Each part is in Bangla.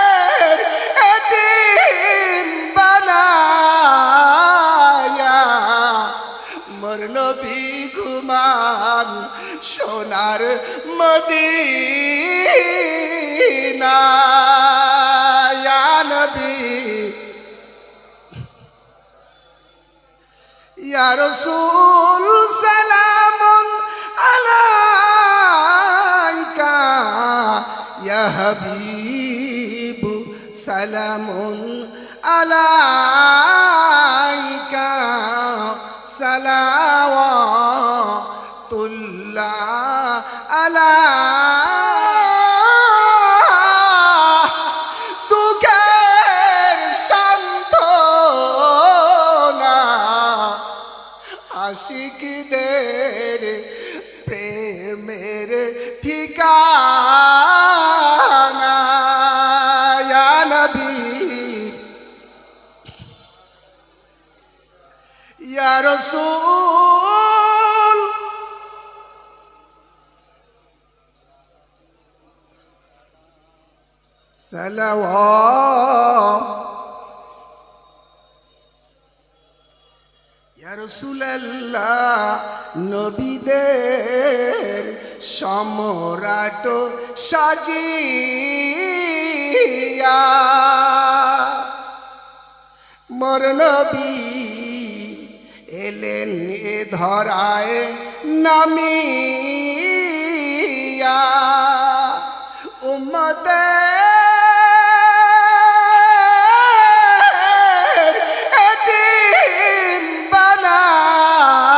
উম্মতের এতিম বানায়া মোর নবী ঘুমান সোনার মদিনা ইয়া নবী ইয়া রাসূল সালামুন আলাইকা ইয়া হাবিব সালামুন আলাইকা সালাওয়াতুল্লাহ আলাইকা দুঃখের সান্ত্বনা আশিকদের প্রেমের ঠিকানা ইয়া নবী ইয়া রাসূল সালাওয়াত ইয়া রাসূলুল্লাহ নবীদের সম্রাট সাজিয়া মোর নবী এলেন এ ধরায় নামিয়া উম্মতের এতিম বানায়া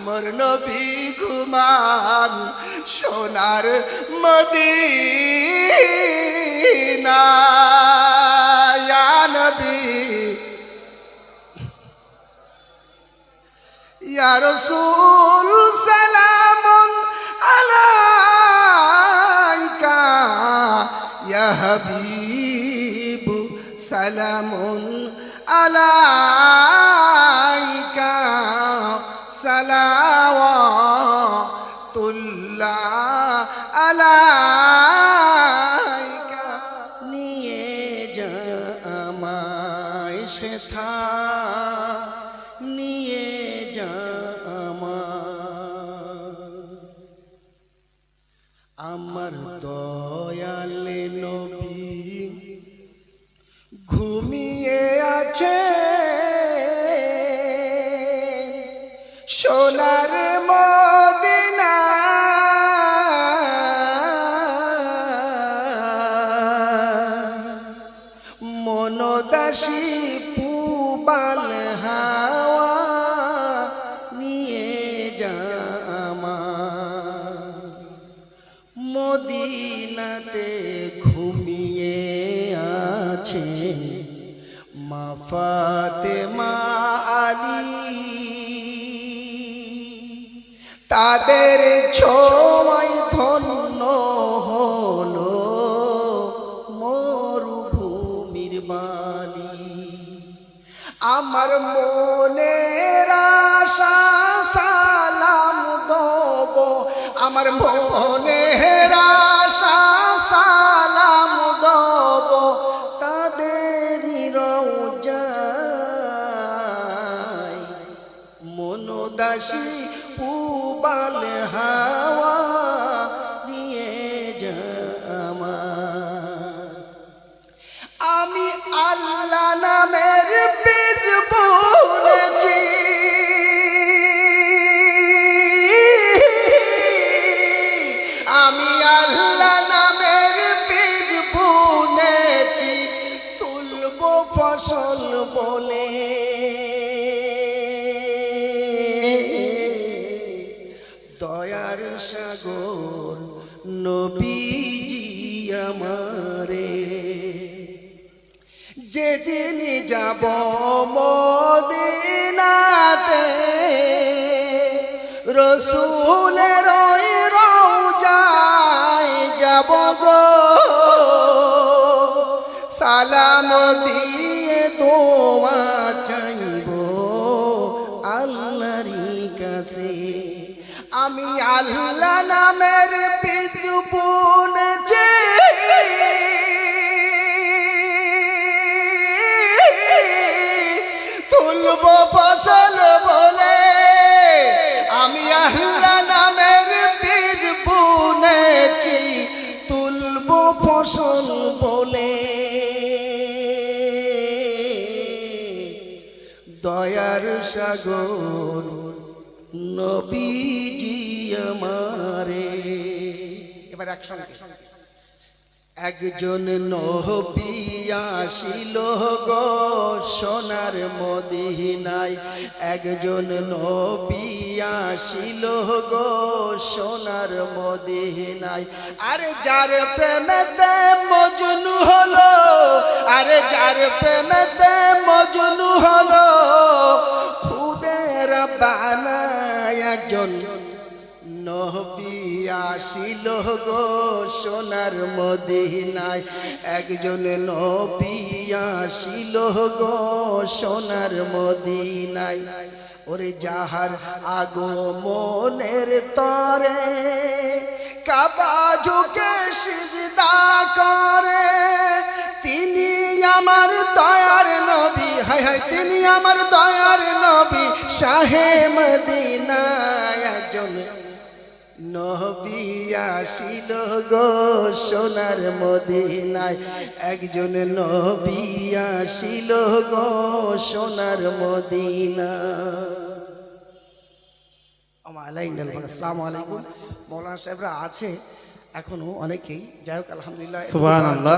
মোর নবী ঘুমান সোনার মদিনা ইয়া নবী ইয়া রাসূল সালামুন আলাইকা ইয়া হাবিব সালামুন আলাইকা সালাওয়াতুল্লাহ আলাইকা নিয়ে যা আমায় সেথা নিয়ে যা আমার দয়াল নবী ঘুমিয়ে আছে সোনার মদিনা মনদাসী পুবাল হাওয়া নিয়ে যা মদিনাতে ঘুমিয়ে আছে মা ফাতেমা আলী তাদের ছোঁয়ায় ধন্য হলো মরুভূমির বালি আমার মনের আশা সালাম দেব আমার মনের আশা সালাম দেব তাদেরই রওজায় মনোদাসী পুবাল হাওয়া নিয়ে যা আমি আল্লাহ নামের বীজ বুনেছি আমি আল্লাহ নামের বীজ বুনেছি তুলব ফসল বলে দয়ার সাগর নবীজি আমারে যেদিন যাব মদিনাতে রসুলের রওজায় যাব গো সালাম দিয়ে দোয়া চাইব আল্লাহর কাছে আমি আল্লাহ নামের বীজ বুনেছি, তুলব ফসল বলে। আমি আল্লাহ নামের বীজ বুনেছি, তুলব ফসল বলে। দয়ার সাগর নবীজি আমারে। এবার একসঙ্গে একজন নবী আসিল গো সোনার মদিনায়, একজন নবী আসিল গো সোনার মদিনায়। আরে যার প্রেমেতে মজনু হলো, আরে যার প্রেমেতে মজনু হলো, খুদের বানায় একজন নবী আসিল গো সোনার মদিনায়, একজন নবী আসিল গো সোনার মদিনায়। ওরে যাহার আগমনের তরে কাবা ঝুঁকে সিজদা করে, তিনি আমার দয়ার নবী। হায় হায়, তিনি আমার দয়ার নবী, শাহে মদিনা। একজন নবী আসিল গো সোনার মদিনায়, একজন নবী আসিল গো সোনার মদিনা। আসসালামু আলাইকুম। মৌলানা সাহেবরা আছে এখনো অনেকেই, যাই হোক আলহামদুলিল্লাহ। সুবহানাল্লাহ।